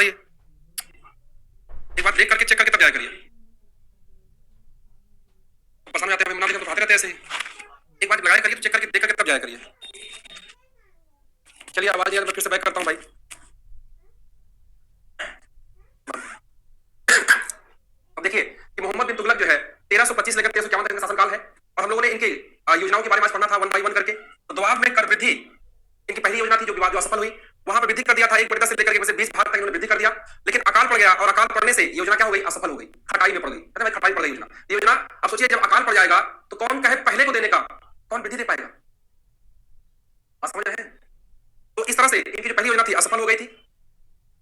रही है? एक बार देख करके चेक करके तब जाया करिए। पसंद में आते हैं, मना देकर तो खाते रहते हैं ऐसे ही। एक बार लगाया करिए तो चेक करके देख करके तब जाया करिए। चलिए आवाज यार मैं फिर से बैक करता हूँ भाई। अब देखिए कि मोहम्मद बिन तुगलक जो है 1325 लेकर 1351 तक का शासनकाल है और हम लोगों ने इनकी योजनाओं के बारे में आज पढ़ना था वन बाई वन करके। तो दोआब में कर वृद्धि इनकी पहली योजना थी जो विवाद जो असफल हुई, वहां पर वृद्धि कर दिया था 1/10 से लेकर के 20 भाग तक इन्होंने वृद्धि कर दिया, लेकिन अकाल पड़ गया और अकाल पड़ने से योजना क्या हो गई? असफल हो गई, खटाई में पड़ गई। कहते भाई खटाई पड़ गई योजना। अब सोचिए जब अकाल पड़ जाएगा तो कौन कहे पहले को देने का, कौन वृद्धि दे पाएगा? आप समझ रहे हैं? तो इस तरह से इनकी जो पहली योजना थी असफल हो गई थी।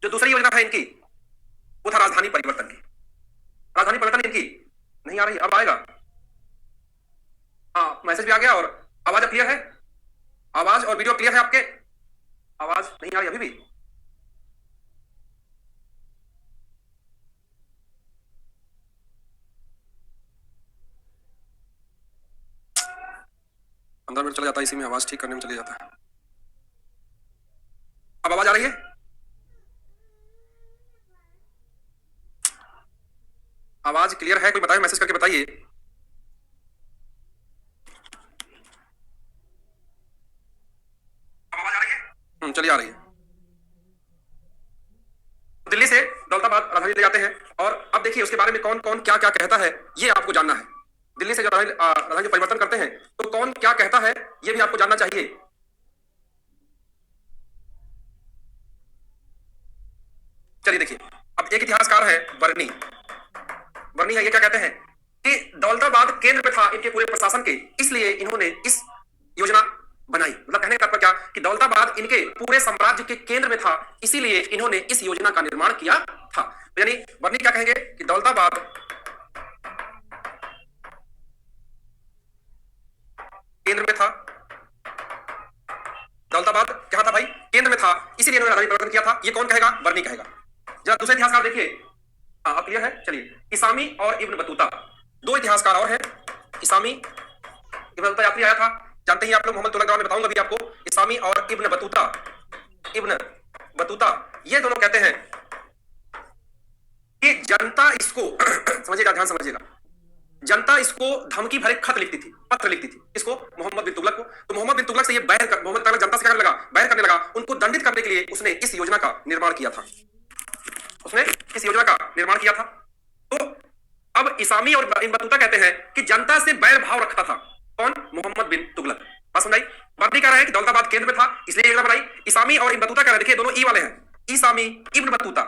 जो दूसरी योजना था इनकी वो था राजधानी परिवर्तन की। राजधानी परिवर्तन इनकी नहीं आ रही, अब आएगा। हाँ मैसेज भी आ गया और आवाज क्लियर है, आवाज और वीडियो क्लियर है आपके? आवाज नहीं आ रही अभी भी? अंदर में चला जाता है, इसी में आवाज ठीक करने में चले जाता है। अब आवाज आ रही है? आवाज क्लियर है? कोई बताइए, मैसेज करके बताइए। आवाज आ रही है? चलिए आ रही है। दिल्ली से दौलताबाद राजधानी ले जाते हैं और अब देखिए उसके बारे में कौन कौन क्या क्या कहता है ये आपको जानना है। दिल्ली से जब राजधानी परिवर्तन करते हैं तो कौन क्या कहता है ये भी आपको जानना चाहिए। चलिए देखिए, अब एक इतिहासकार है बर्नी, बर्नी है, ये क्या कहते हैं कि दौलताबाद केंद्र में था इनके पूरे प्रशासन के, इसलिए इन्होंने इस योजना बनाई। मतलब कहने का तात्पर्य क्या कि दौलताबाद इनके पूरे साम्राज्य के केंद्र में था, इसीलिए इन्होंने इस योजना का निर्माण किया था। यानी बर्नी क्या कहेंगे कि दौलताबाद केंद्र में था, दौलताबाद क्या था भाई? केंद्र में था, इसीलिए इन्होंने राजधानी परिवर्तन किया था। ये कौन कहेगा? बर्नी कहेगा। जरा दूसरे इतिहासकार देखिए, अब क्लियर है? चलिए, इसामी और इब्न बतूता दो इतिहासकार और हैं। इसामी इब्न बतूता यात्री आया था, जानते ही आप लोग, मोहम्मद तुगलक में बताऊंगा अभी आपको। इसामी और इब्न बतूता, इब्न बतूता ये दोनों कहते हैं कि जनता इसको समझिएगा, ध्यान समझिएगा, जनता इसको धमकी भरे खत लिखती थी, पत्र लिखती थी। इसको मोहम्मद बिन तुगलक को। तो मोहम्मद बिन तुगलक से ये मोहम्मद तुगलक जनता से क्या करने लगा? बैर करने लगा। उनको दंडित करने के लिए उसने इस योजना का निर्माण किया था, उसने इस योजना का निर्माण किया था। तो अब इसामी और इब्न बतूता कहते हैं कि जनता से बैर भाव रखता था कौन? मोहम्मद बिन तुगलक। बात समझाई? बर्नी कह रहे हैं कि दौलताबाद केंद्र में था इसलिए योजना बनाई। इसामी और इब्न बतूता कह रहे हैं, देखिए दोनों ई वाले हैं, इसामी इब्न बतूता,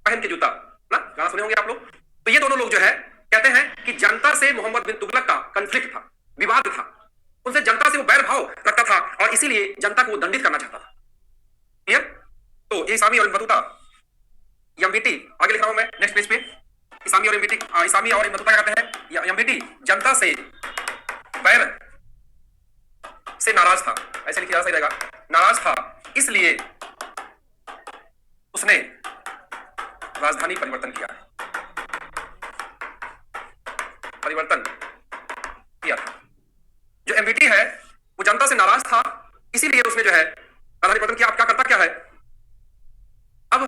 पहन के जूता ना, गाना सुने होंगे आप लोग। तो ये दोनों लोग जो है कहते हैं कि जनता से मोहम्मद बिन तुगलक का कॉन्फ्लिक्ट था, विवाद था, उनसे जनता से वो बैर भाव रखता था और इसीलिए जनता को वो दंडित करना चाहता था। क्लियर? तो ये इसामी और इब्न बतूता, एमबीटी आगे लिख रहा हूं मैं नेक्स्ट पेज पे। इसामी और एमबीटी, इसामी और इब्न बतूता कहते हैं एमबीटी जनता से बैर से नाराज था, ऐसे लिखा सही रहेगा, नाराज था, इसलिए उसने राजधानी परिवर्तन किया, परिवर्तन किया था। जो एमबीटी है वो जनता से नाराज था, इसीलिए उसने जो है राजधानी परिवर्तन किया। अब क्या करता क्या है? अब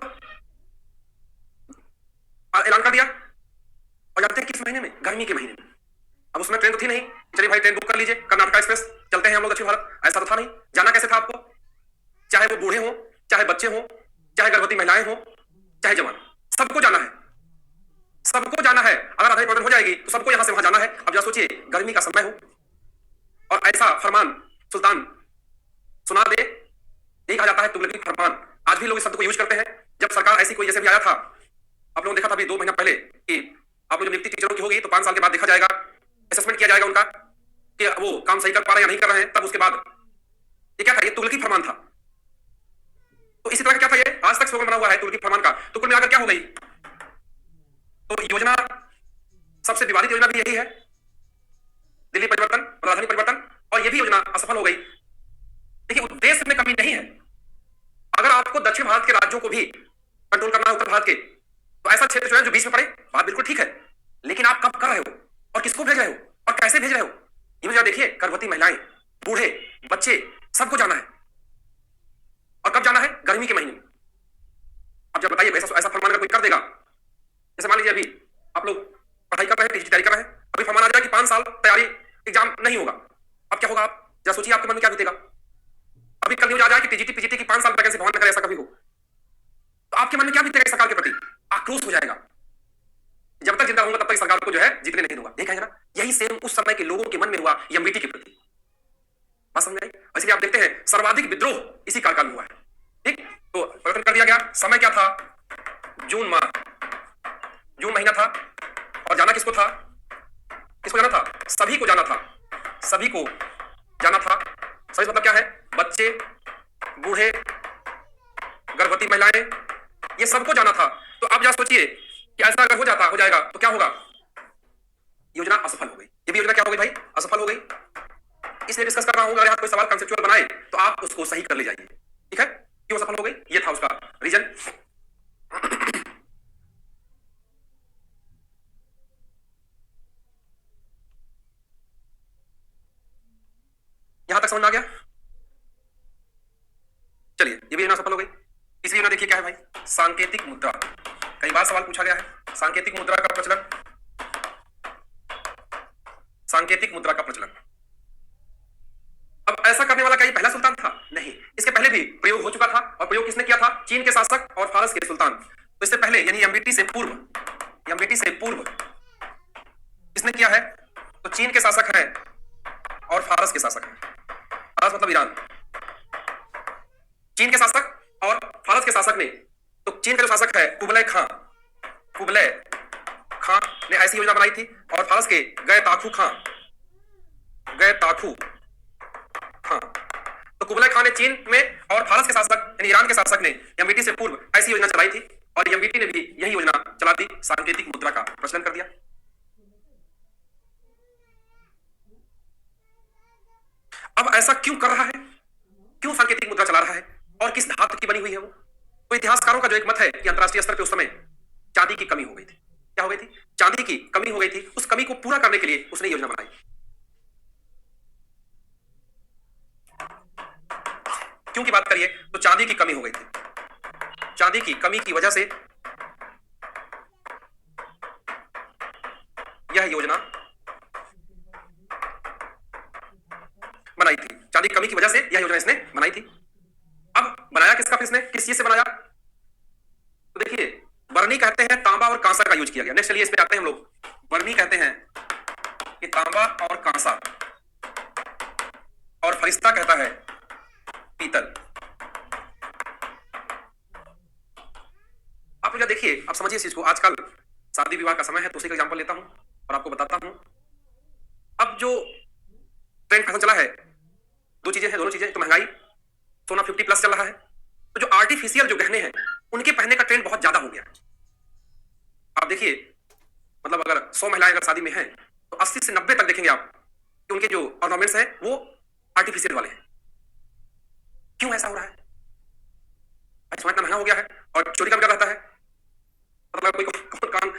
ऐलान कर दिया और जानते हैं किस महीने में? गर्मी के महीने में। अब उसमें ट्रेन तो थी नहीं, चलिए भाई ट्रेन बुक कर लीजिए, कर्नाटका एक्सप्रेस, चलते हैं हम लोग दक्षिण भारत। ऐसा तो था नहीं। जाना कैसे था आपको? चाहे वो बूढ़े हो, चाहे बच्चे हो, चाहे गर्भवती महिलाएं हो, चाहे जवान, सबको जाना है, सबको जाना है। अगर राजधानी परिवर्तन हो जाएगी तो सबको यहां से वहां जाना है। अब जरा सोचिए, गर्मी का समय हो और ऐसा फरमान सुल्तान सुना दे, यही कहा जाता है तुगलकी फरमान। आज भी लोग इस शब्द को यूज करते हैं। जब सरकार ऐसी कोई जैसे भी आया था, आप लोगों ने देखा था अभी 2 महीना पहले कि आप लोग जब नियुक्ति टीचरों की होगी तो 5 साल के बाद देखा जाएगा, असेसमेंट किया जाएगा उनका कि वो काम सही कर पा रहे हैं या नहीं कर रहे हैं। तब उसके बाद ये क्या था? ये तुगलकी फरमान था। तो इसी तरह का क्या था? ये आज तक स्लोगन बना हुआ है तुगलकी फरमान का। तो कुल मिलाकर क्या हो गई? तो योजना, सबसे विवादित योजना भी यही है, दिल्ली परिवर्तन, राजधानी परिवर्तन, और ये भी योजना असफल हो गई। देखिए उद्देश्य में कमी नहीं है। अगर आपको दक्षिण भारत के राज्यों को भी कंट्रोल करना है, उत्तर भारत के, तो ऐसा क्षेत्र चुने जो बीच में पड़े, बात बिल्कुल ठीक है, लेकिन आप कब कर रहे हो और किसको भेज रहे हो और कैसे भेज रहे हो? ये मुझे देखिए, गर्भवती महिलाएं, बूढ़े, बच्चे, सबको जाना है। और कब जाना है? गर्मी के महीने में। आप जब बताइए ऐसा ऐसा फरमान अगर कोई कर देगा, जैसे मान लीजिए अभी आप लोग पढ़ाई कर रहे हैं, टीचर तैयारी कर रहे हैं, अभी फरमान आ जाए कि 5 साल तैयारी एग्जाम नहीं होगा, अब क्या होगा? आप जरा सोचिए आपके मन में क्या बीतेगा। अभी कल न्यूज आ जाए कि टीजीटी पीजीटी की 5 साल वैकेंसी, भगवान न करे ऐसा कभी हो, तो आपके मन में क्या बीतेगा? इस सरकार के प्रति आक्रोश हो जाएगा। जब तक जिंदा होगा तब तक सरकार को जो है जीतने नहीं दूंगा, ये कहेंगे ना। यही सेम उस समय के लोगों के मन में हुआ एमबीटी के प्रति। बात समझ आई? इसलिए आप देखते हैं सर्वाधिक विद्रोह इसी कार्यकाल में हुआ है। ठीक, तो परिवर्तन कर दिया गया। समय क्या था? जून माह, जून महीना था, और जाना किसको था? किसको जाना था? सभी को जाना था, सभी को जाना था। सभी मतलब क्या है? बच्चे, बूढ़े, गर्भवती महिलाएं, ये सबको जाना था। तो आप जरा सोचिए कि ऐसा अगर हो जाएगा तो क्या होगा? योजना असफल हो गई। ये भी योजना क्या हो गई भाई? असफल हो गई। इसलिए डिस्कस कर रहा हूं, अगर आप कोई सवाल कंसेप्चुअल बनाए तो आप उसको सही कर ले जाइए। ठीक है, क्यों सफल हो गई? ये था उसका रीजन। यहां तक समझ में आ गया? चलिए, ये भी योजना सफल हो गई। तीसरी योजना देखिए क्या है भाई? सांकेतिक मुद्रा। कई बार सवाल पूछा गया है, सांकेतिक मुद्रा का प्रचलन। सांकेतिक मुद्रा का प्रचलन। अब ऐसा करने वाला क्या ये पहला सुल्तान था? नहीं, इसके पहले भी प्रयोग हो चुका था। और प्रयोग किसने किया था? चीन के शासक और फारस के सुल्तान। तो इससे पहले यानी एमबीटी से पूर्व, एमबीटी से पूर्व किसने किया है? तो चीन के शासक हैं और फारस के शासक हैं। फारस मतलब ईरान। चीन के शासक और फारस के शासक ने, तो चीन का जो शासक है कुबलय खां, कुबलय खां ने ऐसी योजना बनाई थी। और फारस के गए ताखू खां, गए ताखू खां। तो कुबलय खां ने चीन में और फारस के शासक यानी ईरान के शासक ने एमबीटी से पूर्व ऐसी योजना चलाई थी। और एमबीटी ने भी यही योजना चला दी, सांकेतिक मुद्रा का प्रचलन कर दिया। अब ऐसा क्यों कर रहा है? क्यों सांकेतिक मुद्रा चला रहा है? और किस धातु की बनी हुई है वो? तो इतिहासकारों का जो एक मत है कि अंतरराष्ट्रीय स्तर पर उस समय चांदी की कमी हो गई थी। क्या हो गई थी? चांदी की कमी हो गई थी। उस कमी को पूरा करने के लिए उसने योजना बनाई। क्यों की बात करिए तो चांदी की कमी हो गई थी। चांदी की कमी की वजह से यह योजना बनाई थी। चांदी की कमी की वजह से यह योजना इसने बनाई थी। अब बनाया किसका? फिर इसने किस चीज से बनाया? तो देखिए, बरनी कहते हैं तांबा और कांसा का यूज किया गया। नेक्स्ट चलिए इस पे आते हैं हम लोग। बरनी कहते हैं कि तांबा और कांसा, और फरिश्ता कहता है पीतल। आप लोग देखिए, आप समझिए इस चीज को। आजकल शादी विवाह का समय है, तो उसी का एग्जांपल लेता हूं और आपको बताता हूं। अब जो ट्रेंड फैशन चला है, दो चीजें हैं, दोनों चीजें। तो महंगाई, सोना 50+ चल रहा है। तो जो आर्टिफिशियल जो गहने हैं उनके पहनने का ट्रेंड बहुत ज्यादा हो गया। आप देखिए, मतलब अगर 100 महिलाएं अगर शादी में हैं तो 80 से 90 तक देखेंगे आप कि उनके जो ऑर्नामेंट्स हैं वो आर्टिफिशियल वाले हैं। क्यों ऐसा हो रहा है? सोना इतना महंगा हो गया है और चोरी का भी डर रहता है, मतलब कोई कान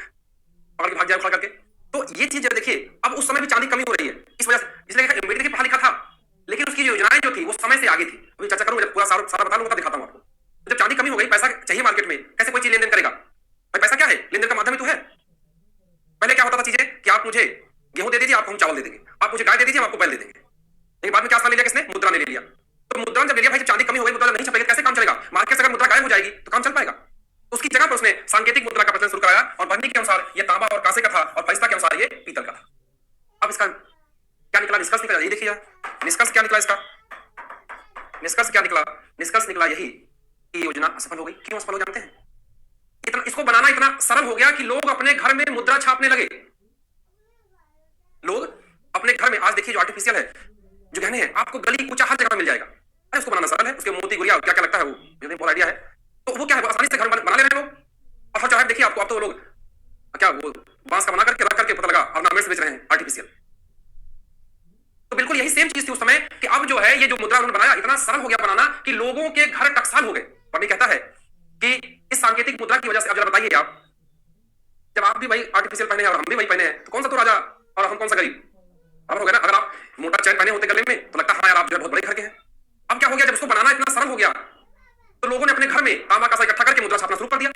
पकड़ के भाग जाए उठा करके। तो ये चीज देखिए, अब उस समय भी चांदी कमी हो रही है इस वजह से। इसलिए एमबीटी पढ़ा लिखा था, लेकिन उसकी योजनाएं जो थी वो समय से आगे थी। अभी चर्चा करूंगा, जब पूरा सारा बता लूंगा, दिखाता हूं आपको। जब चांदी कमी हो गई, पैसा चाहिए मार्केट में, कैसे कोई चीज लेन देन करेगा भाई? पैसा क्या है? लेन देन का माध्यम ही तो है। पहले क्या होता था चीजें कि आप मुझे गेहूं दे दीजिए, आपको हम चावल दे देंगे। आप मुझे गाय दे दीजिए, हम आपको बैल दे देंगे। लेकिन बाद में क्या स्थान ले लिया किसने? मुद्रा ने ले लिया। तो मुद्रा जब ले लिया भाई, जब चांदी कमी हो गई, मुद्रा नहीं छपेगी, कैसे काम चलेगा? मार्केट से अगर मुद्रा गायब हो जाएगी तो काम चल पाएगा? उसकी जगह पर उसने सांकेतिक मुद्रा का प्रचलन शुरू कराया। और बरनी के अनुसार ये तांबा और कांसे का था, और फरिश्ता के अनुसार ये पीतल का था। अब इसका क्या निकला? निष्कर्ष निकला, ये देखिए निष्कर्ष क्या निकला इसका। निष्कर्ष क्या निकला? निष्कर्ष निकला यही कि योजना असफल हो गई। क्यों असफल हो? जानते हैं? इतना इसको बनाना इतना सरल हो गया कि लोग अपने घर में मुद्रा छापने लगे। लोग अपने घर में, आज देखिए जो आर्टिफिशियल है, जो गहने हैं, आपको गली कूचा हर जगह मिल जाएगा। अरे उसको बनाना सरल है, उसके मोती गुड़िया क्या क्या लगता है वो मुझे बहुत आइडिया है। तो वो क्या है, आसानी से घर बना ले रहे हैं लोग। और हर जगह देखिए आपको, अब तो लोग क्या वो बांस का बना करके रख करके पता लगा ऑर्नामेंट्स बेच रहे हैं आर्टिफिशियल। तो बिल्कुल यही सेम चीज थी उस समय कि अब जो है ये जो मुद्रा उन्होंने बनाया, इतना सरल हो गया बनाना कि लोगों के घर टकसाल हो गए। बर्नी कहता है कि इस सांकेतिक मुद्रा की वजह से, अब जरा बताइए आप, जब आप भी वही आर्टिफिशियल पहने हैं और हम भी वही पहने हैं, तो कौन सा तो राजा और हम कौन सा गरीब? अब हो गया ना। अगर आप मोटा चैन पहने होते गले में तो लगता हाँ यार आप जो है बहुत बड़े घर के हैं। अब क्या हो गया, जब उसको बनाना इतना सरल हो गया तो लोगों ने अपने घर में तांबा कांसा इकट्ठा करके मुद्रा छापना शुरू कर दिया।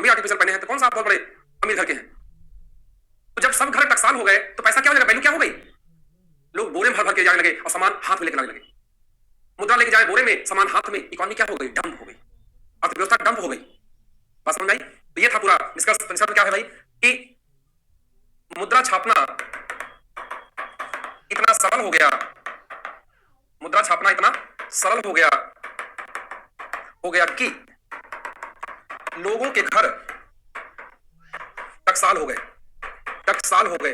भी आर्टिफिशियल पहने हैं, तो कौन सा आप बहुत बड़े अमीर घर के हैं? तो जब सब घर टकसाल हो गए तो पैसा क्या हो जाएगा, वैल्यू क्या हो गई? लोग बोरे में भर भर के जाने लगे और सामान हाथ में लेकर आने लगे। मुद्रा लेके जाए बोरे में, सामान हाथ में, इकोनॉमी क्या हो गई? डंप हो गई, अर्थव्यवस्था डंप हो गई। बात समझ आई? तो ये था पूरा निष्कर्ष। निष्कर्ष क्या है भाई कि मुद्रा छापना इतना सरल हो गया, मुद्रा छापना इतना सरल हो गया कि लोगों के घर टकसाल हो गए, टकसाल हो गए।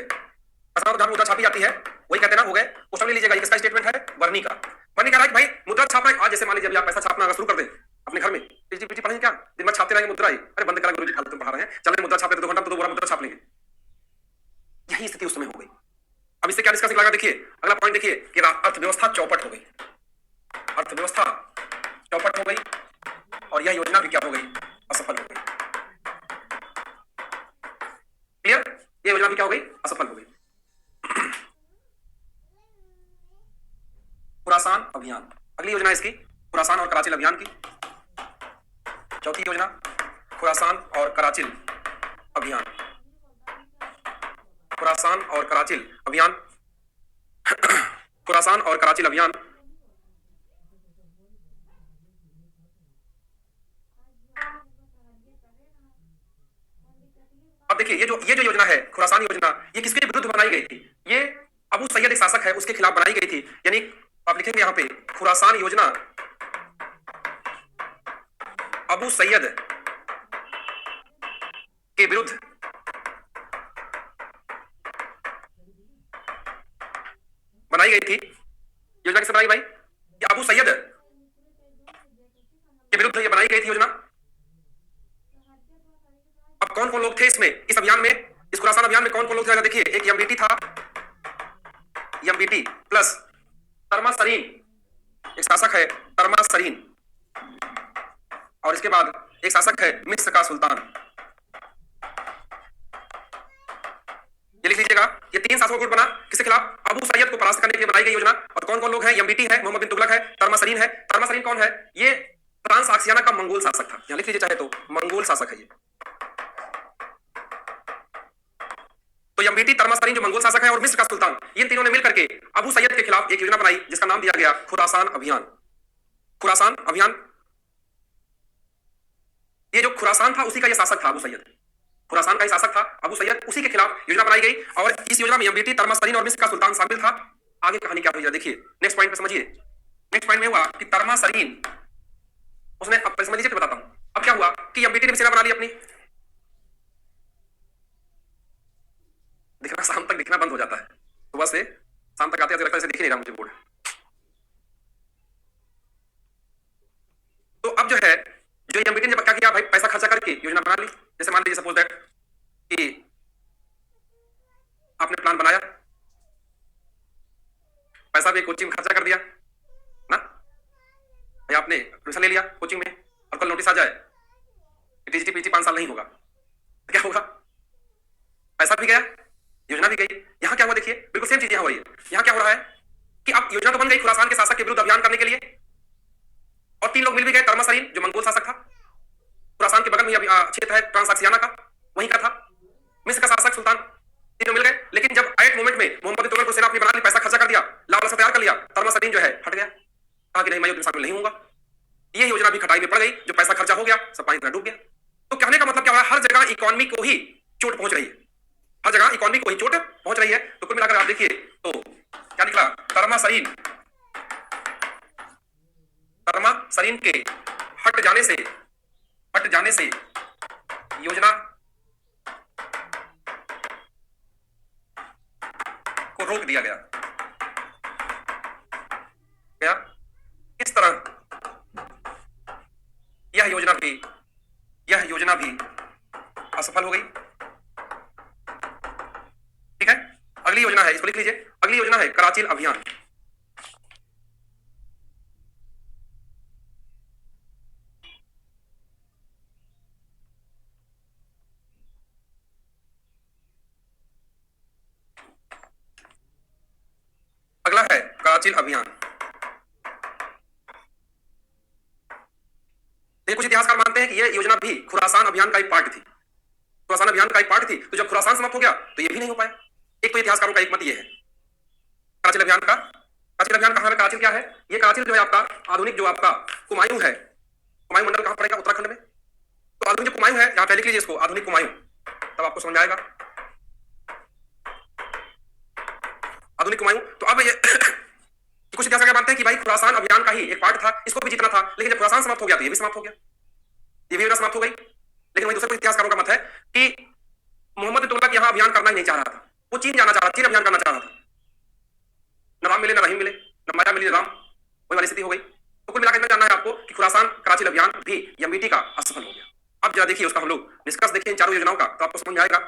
जहां मुद्रा छापी जाती है वही कहते हैं ना हो गए। क्वेश्चन ले लीजिएगा, किसका स्टेटमेंट है? बर्नी का। बर्नी कह रहा है कि भाई मुद्रा छापना, आज जैसे मान लीजिए अभी आप पैसा छापना अगर शुरू कर दें अपने घर में, पीटी पीटी पढ़ेंगे क्या? दिन भर छापते रहेंगे मुद्रा ही। अरे बंद करा गुरुजी, खाली तुम पढ़ा रहे हैं, चल मुद्रा छापे 2 घंटा तो 2 बोरा मुद्रा छाप लेंगे। यही स्थिति उस समय हो गई। अब इससे क्या डिस्कस निकलेगा? देखिए अगला पॉइंट देखिए कि अर्थव्यवस्था चौपट हो गई, अर्थव्यवस्था चौपट हो गई और यह योजना भी क्या हो गई? असफल हो गई। क्लियर? ये योजना भी क्या हो गई? असफल हो गई। खुरासान अभियान, अगली योजना इसकी खुरासान और कराचिल अभियान की। चौथी योजना खुरासान और कराचिल अभियान, खुरासान और कराचिल अभियान। खुरासान और कराचिल अभियान अब देखिए ये जो योजना है खुरासान योजना, ये किसके विरुद्ध बनाई गई थी? ये अबू सैयद एक शासक है उसके खिलाफ बनाई गई थी। यानी आप लिखेंगे यहां पे खुरासान योजना अबू सैयद के विरुद्ध बनाई गई थी। योजना किससे बनाई भाई? ये अबू सैयद के विरुद्ध ये बनाई गई थी योजना। अब कौन कौन लोग थे इसमें, इस अभियान में, इस खुरासान अभियान में कौन कौन लोग थे? देखिए एक एमबीटी था, एमबीटी प्लस तर्मासरीन, एक शासक है तर्मासरीन, और इसके बाद एक शासक है मिस्र का सुल्तान। ये लिख लीजिएगा, ये 3 शासकों का गुट बना किसके खिलाफ? अबू सैयद को परास्त करने के लिए बनाई गई योजना। और कौन कौन लोग हैं? एमबीटी है, मोहम्मद बिन तुगलक है, तर्मासरीन है। तर्मासरीन कौन है? ये ट्रांस आक्सियाना का मंगोल शासक था। यहां लिख लीजिए चाहे तो, मंगोल शासक है ये। तो एमबीटी, तर्मासरीन जो मंगोल शासक है, और मिस्र का सुल्तान, ये तीनों ने मिलकर के अबू सैयद के खिलाफ एक योजना बनाई जिसका नाम दिया गया खुरासान अभियान। खुरासान अभियान, ये जो खुरासान था उसी का ये शासक था अबू सैयद, खुरासान का ही शासक था अबू सैयद, उसी के खिलाफ योजना बनाई गई। और इस योजना में एमबीटी, तर्मासरीन और मिस्र का सुल्तान शामिल था। आगे कहानी क्या हुई देखिए, नेक्स्ट पॉइंट पे समझिए। नेक्स्ट पॉइंट में हुआ कि तर्मासरीन उसने, अब समझ लीजिए तो बताता हूं। अब क्या हुआ कि एमबीटी ने सेना बना ली अपनी। दिखना शाम तक दिखना बंद हो जाता है, सुबह से शाम तक आते लगता है दिख नहीं रहा मुझे बोर्ड। तो अब जो है, जो एमबीटी ने क्या किया भाई, पैसा खर्चा करके योजना बना ली। जैसे मान लीजिए सपोज दैट कि आपने प्लान बनाया, पैसा भी कोचिंग में खर्चा कर दिया ना, या आपने एडमिशन ले लिया कोचिंग में, और कल नोटिस आ जाए टीजीटी पीजी 5 साल नहीं होगा, तो क्या होगा? पैसा भी गया, योजना भी गई। यहां क्या हुआ देखिए, बिल्कुल सेम चीज यहां हो रही है। यहां क्या हो रहा है कि अब योजना तो बन गई खुरासान के शासक के विरुद्ध अभियान करने के लिए, और 3 लोग मिल भी गए। तर्मासरीन जो मंगोल शासक था, खुरासान के बगल में क्षेत्र है ट्रांसाक्सियाना का, वहीं का था। मिस्र का शासक सुल्तान, तीनों मिल गए। लेकिन जब एट मोमेंट में मोहम्मद बिन तुगलक को सेना अपनी बना ली, पैसा खर्चा कर दिया, लाल तैयार कर लिया, तर्मासरीन जो है हट गया, कहा कि नहीं मैं युद्ध में शामिल नहीं होऊंगा। ये योजना भी खटाई में पड़ गई, जो पैसा खर्चा हो गया सब पानी में डूब गया। तो कहने का मतलब क्या हुआ, हर जगह इकोनॉमी को ही चोट पहुंच रही है, हर जगह इकोनॉमी को ही चोट पहुंच रही है। तो कुल मिलाकर आप देखिए तो क्या निकला, तर्मासरीन के हट जाने से योजना को रोक दिया गया। क्या इस तरह यह योजना भी असफल हो गई। ठीक है, अगली योजना है, इसको लिख लीजिए, अगली योजना है कराचिल अभियान। अगला है कराचिल अभियान। ये कुछ इतिहासकार मानते हैं हैं कि यह योजना भी खुरासान अभियान का एक पार्ट थी। खुरासान अभियान का एक पार्ट थी, तो जब खुरासान समाप्त हो गया तो यह भी नहीं हो पाया। एक तो इतिहासकारों का एक मत यह है। कराची अभियान का, कराची अभियान कहां है? कराची क्या है? ये कराची जो है आपका आधुनिक जो आपका कुमायूं है, कुमायूं मंडल कहां पड़ेगा? उत्तराखंड में। तो आधुनिक जो कुमायूं है, यहां पे लिख लीजिए इसको, आधुनिक कुमायूं, तब आपको समझ आएगा आधुनिक कुमायूं। तो अब ये कुछ इतिहासकार मानते हैं कि भाई खुरासान अभियान का ही एक पार्ट था, इसको भी जीतना था, लेकिन जब खुरासान समाप्त हो गया तो ये भी समाप्त हो गया, ये भी समाप्त हो गई। लेकिन वही दूसरे कुछ इतिहासकारों का मत है कि मोहम्मद बिन तुगलक यहां अभियान करना ही नहीं चाह रहा था, वो चीन जाना चाह रहा था, चीन अभियान करना चाह रहा था। न राम मिले, न रहीम मिले, न माया मिली, न राम, वही वाली स्थिति हो गई। तो कुल मिलाकर इतना जानना है आपको कि खुरासान कराची अभियान भी एमबीटी का असफल हो गया। अब जरा देखिए उसका हम लोग निष्कर्ष देखिए इन चारों योजनाओं का, तो आपको समझ में आएगा।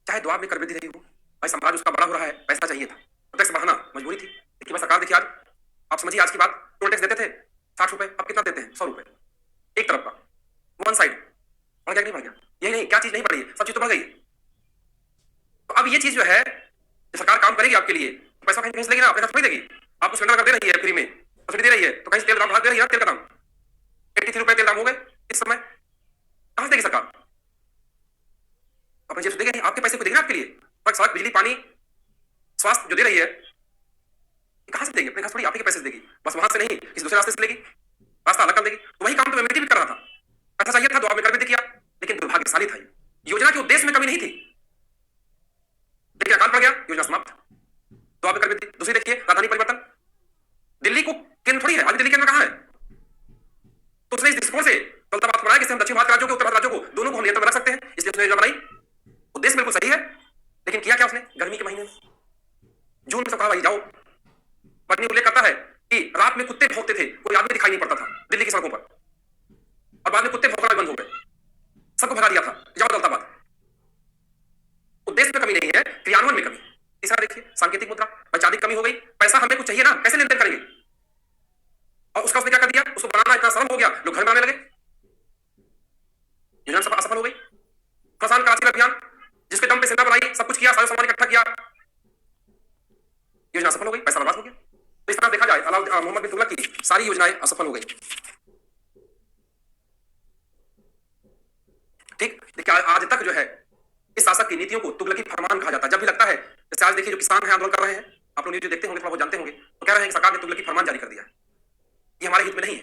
चाहे दुआ में कर वृद्धि रही हो, भाई साम्राज्य उसका बड़ा हो रहा है, पैसा चाहिए था, टैक्स बढ़ाना मजबूरी थी। देखिए भाई सरकार, देखिए आज आप समझिए आज की बात, टोल टैक्स देते थे 60 रुपए, अब कितना देते हैं? 100 रुपए एक तरफ का, वन साइड। बढ़ गया नहीं बढ़ गया? यही नहीं, क्या चीज नहीं बढ़ रही है? सब चीज तो बढ़ गई है। तो अब ये चीज जो है, सरकार काम करेगी आपके लिए, पैसा कहीं से लेगी ना, पैसा थोड़ी देगी। आपको सिलेंडर दे रही है फ्री में, सब्सिडी दे रही है, तो कहीं तेल दाम बढ़ा दे रही है ना, तेल का दाम 83 रुपए तेल दाम हो गए इस समय, कहां से देगी सरकार? अपने जेब से देगी नहीं, आपके पैसे को देगी ना आपके लिए। सड़क, बिजली, पानी, स्वास्थ्य जो दे रही है, कहां से देगी? अपने घर थोड़ी, आप ही के पैसे से देगी। बस वहां से नहीं, किसी दूसरे रास्ते से लेगी, रास्ता अलग कर देगी। तो वही काम तो एमएटी भी कर रहा था, पैसा चाहिए था, दुआ में कर भी किया, लेकिन दुर्भाग्यशाली था योजना के उद्देश्य में कमी नहीं थी, लेकिन अकाल पड़ गया, योजना समाप्त। दुआ में कर भी दी। दूसरी देखिए राजधानी परिवर्तन, दिल्ली को केंद्र थोड़ी है, अभी दिल्ली केंद्र कहां है? तो उसने इस दृष्टिकोण से दौलताबाद बनाया कि हम दक्षिण भारत राज्यों को, उत्तर भारत राज्यों को, दोनों को हम नियंत्रण में रख सकते हैं, इसलिए उसने योजना बनाई। उद्देश्य बिल्कुल सही है, लेकिन किया क्या उसने? गर्मी के महीने में, जून में सब कहा भाई जाओ। पत्नी उल्लेख करता है कि रात में कुत्ते भौंकते थे, कोई आदमी दिखाई नहीं पड़ता था दिल्ली की सड़कों पर, और बाद में कुत्ते भौंकना बंद हो गए, सबको भगा दिया था, जाओ दौलताबाद। उद्देश्य में कमी नहीं है, क्रियान्वयन में कमी। तीसरा देखिए सांकेतिक मुद्रा, चांदी कमी हो गई, पैसा हमें कुछ चाहिए ना, कैसे लेन देन करेंगे? और उसका उसने क्या कर दिया? उसको बनाना इतना सरल हो गया, लोग घर बनाने लगे, योजना असफल हो गई। खुरासान कराची अभियान, जिसके दम पे सेना बनाई, सब कुछ किया, सारे सामान इकट्ठा किया, योजना असफल हो गई, पैसा बर्बाद हो गया। तो इस तरह देखा जाए मोहम्मद बिन तुगलक की सारी योजनाएं असफल हो गई। ठीक, देखिए आज तक जो है इस शासक की नीतियों को तुगलकी फरमान कहा जाता है। जब भी लगता है, जैसे आज देखिए जो किसान है आंदोलन कर रहे हैं, आप लोग न्यूज देखते होंगे, थोड़ा बहुत जानते होंगे, तो कह रहे हैं कि सरकार ने तुगलकी फरमान जारी कर दिया है, ये हमारे हित में नहीं है।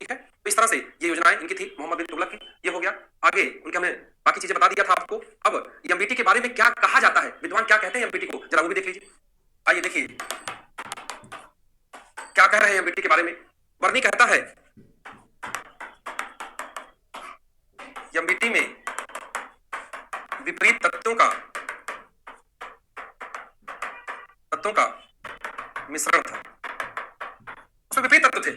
ठीक है, तो इस तरह से ये योजनाएं इनकी थी मोहम्मद बिन तुगलक की। ये हो गया। आगे उनके हमने बाकी चीजें बता दिया था आपको। अब एमबीटी के बारे में क्या कहा जाता है, विद्वान क्या कहते हैं एमबीटी को, जरा वो भी देख लीजिए। आइए देखिए क्या कह रहे हैं एमबीटी के बारे में। वर्णी कहता है एमबीटी में विपरीत तत्वों का मिश्रण था। उसमें विपरीत तत्व थे,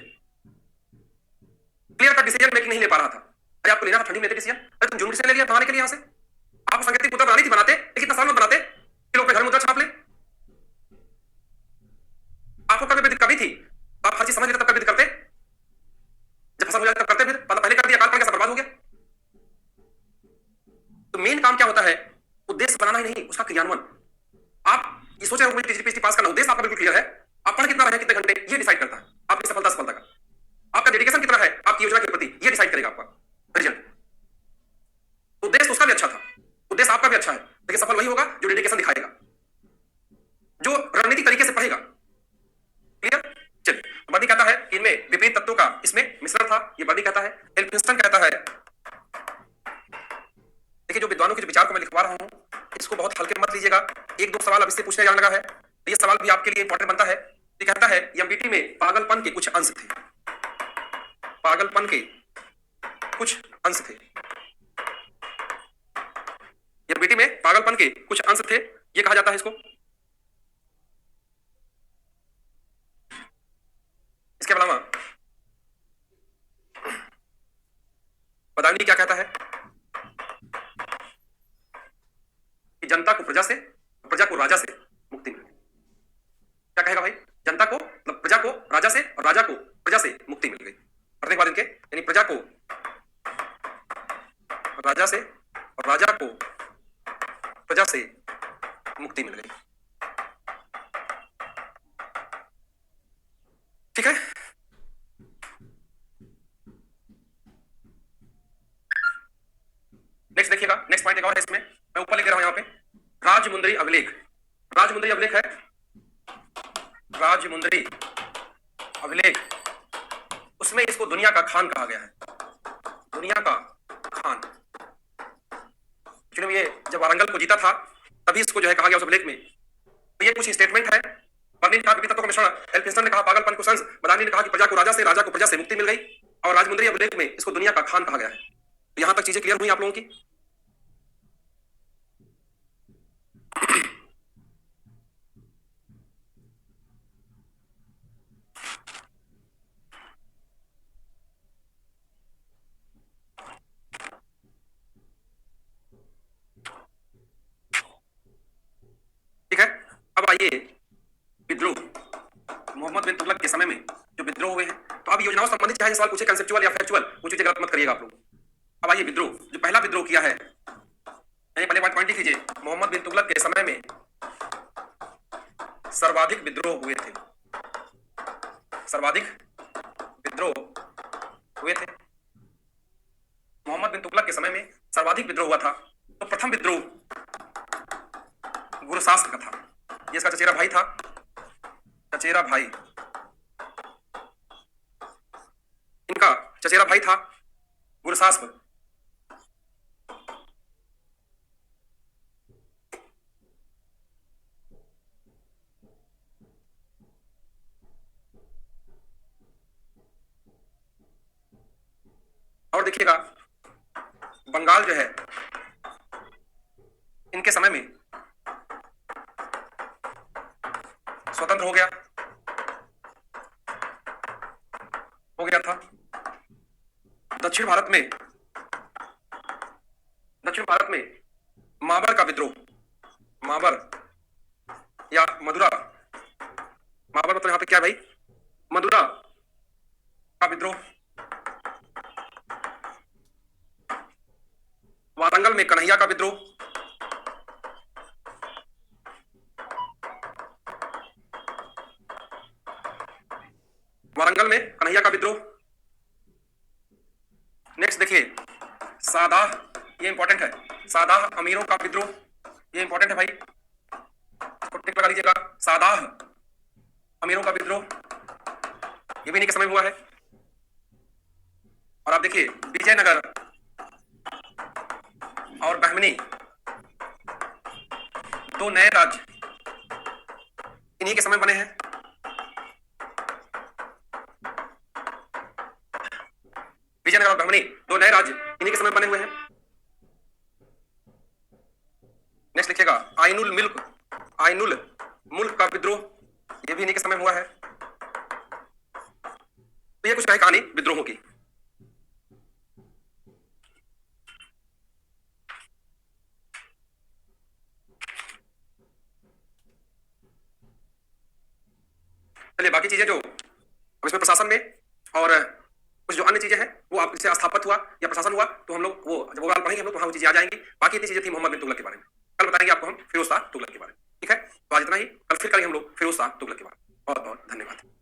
क्लियर कट डिसीजन मेकिंग नहीं ले पा रहा था। अरे आपको लेना था ठंडी में डिसीजन, अरे तुम जून डिसीजन ले लिया बनाने के लिए, यहां से आपको सांकेतिक मुद्रा बनानी थी, बनाते, लेकिन इतना साल मत बनाते कि लोग घर में मुद्रा छाप ले। आपको कभी कभी थी, आप हर चीज समझ लेते तब कभी करते, जब फसल हो जाए तब करते, फिर पहले कर दिया, काल पड़ गया, सब बर्बाद हो गया। तो मेन काम क्या होता है? उद्देश्य बनाना ही नहीं, उसका क्रियान्वयन। आप ये सोच रहे हो टीजीपीएससी पास करना, उद्देश्य आपका बिल्कुल क्लियर है, आप पढ़ कितना रहे, कितने घंटे, ये डिसाइड करता है आपकी सफलता का। आपका डेडिकेशन कितना है आपकी योजना के प्रति, ये डिसाइड करेगा आपका रिजल्ट। उद्देश्य उसका भी अच्छा था, उद्देश्य आपका भी अच्छा है, लेकिन सफल वही होगा जो डेडिकेशन दिखाएगा, जो रणनीतिक तरीके से पढ़ेगा। क्लियर? चलिए, बर्नी कहता है कि इनमें विपरीत तत्वों का इसमें मिश्रण था, ये बर्नी कहता है। एल्फिंस्टन कहता है, देखिए जो विद्वानों के जो विचार को मैं लिखवा रहा हूं, इसको बहुत हल्के मत लीजिएगा। एक दो सवाल अब इससे पूछने जाने लगा है, तो ये सवाल भी आपके लिए इंपॉर्टेंट बनता है। ये कहता है एमबीटी में पागलपन के कुछ अंश थे, पागलपन के कुछ अंश थे, एमबीटी में पागलपन के कुछ अंश थे, ये कहा जाता है इसको। इसके अलावा बदायूनी क्या कहता है कि जनता को प्रजा से, प्रजा को राजा से मुक्ति मिले। क्या कहेगा भाई? जनता को मतलब प्रजा को राजा से, और राजा को प्रजा से मुक्ति मिल गई। पढ़ने के बाद इनके, यानी प्रजा को राजा से और राजा को प्रजा से मुक्ति मिल गई। ठीक है, पॉइंट एक और है इसमें, मैं ऊपर लिख रहा हूं यहाँ पे, राजमुंदरी अभिलेख। राजमुंदरी अभिलेख है, राजमुंदरी अभिलेख, उसमें इसको दुनिया का खान कहा गया है, दुनिया का खान। ये जब वारंगल को जीता था तभी इसको जो है कहा गया उस अभिलेख में। तो ये कुछ स्टेटमेंट है। बर्लिन का विविधता को मिश्रण, एल्फिंस्टन ने कहा पागलपन को संस, बदानी ने कहा कि प्रजा को राजा से, राजा को प्रजा से मुक्ति मिल गई, और राजमुंदरी अभिलेख में इसको दुनिया का खान कहा गया है। तो यहां तक चीजें क्लियर हुई आप लोगों की? ठीक है, अब आइए विद्रोह। मोहम्मद बिन तुगलक के समय में जो विद्रोह हुए हैं, तो अब योजनाओं से संबंधित चाहे सवाल पूछे कंसेप्चुअल या फैक्चुअल, वो चीजें गलत मत करिएगा आप लोग। अब आइए विद्रोह, जो पहला विद्रोह किया है, पहले पॉइंट लिख लीजिए, मोहम्मद बिन तुगलक के समय में सर्वाधिक विद्रोह हुए थे, सर्वाधिक विद्रोह हुए थे। मोहम्मद बिन तुगलक के समय में सर्वाधिक विद्रोह हुआ था। तो प्रथम विद्रोह गुरसास्प का था, ये इसका चचेरा भाई था, चचेरा भाई, इनका चचेरा भाई था गुरसास्प। और देखिएगा बंगाल जो है इनके समय में स्वतंत्र हो गया था। दक्षिण भारत में माबर का विद्रोह, माबर या मदुरा, माबर मतलब यहां पे क्या है भाई, मदुरा का विद्रोह। वारंगल में कन्हैया का विद्रोह, वारंगल में कन्हैया का विद्रोह। नेक्स्ट देखिए सादाह, ये इंपॉर्टेंट है, सादाह अमीरों का विद्रोह, ये इंपॉर्टेंट है भाई, इसको टिक लगा लीजिएगा। सादाह अमीरों का विद्रोह, ये भी इन्हीं के समय हुआ है। और आप देखिए विजयनगर और बहमनी, दो नए राज्य इन्हीं के समय बने हैं। विजयनगर और बहमनी दो नए राज्य इन्हीं के समय बने हुए हैं। नेक्स्ट लिखिएगा आइनुल मुल्क का विद्रोह, ये भी इन्हीं के समय हुआ है। तो ये कुछ है कहानी विद्रोहों की। चलिए बाकी चीजें जो अब इसमें प्रशासन में और कुछ जो अन्य चीजें हैं वो आप इससे स्थापित हुआ या प्रशासन हुआ, तो हम लोग वो जब वो पढ़ेंगे हम लोग तो वहां वो चीजें आ जाएंगी। बाकी इतनी चीजें थी मोहम्मद बिन तुगलक के बारे में, कल बताएंगे आपको हम फिरोज शाह तुगलक के बारे में। ठीक है, तो आज इतना ही, कल फिर करेंगे हम लोग फिरोज शाह तुगलक के बारे में। बहुत बहुत धन्यवाद।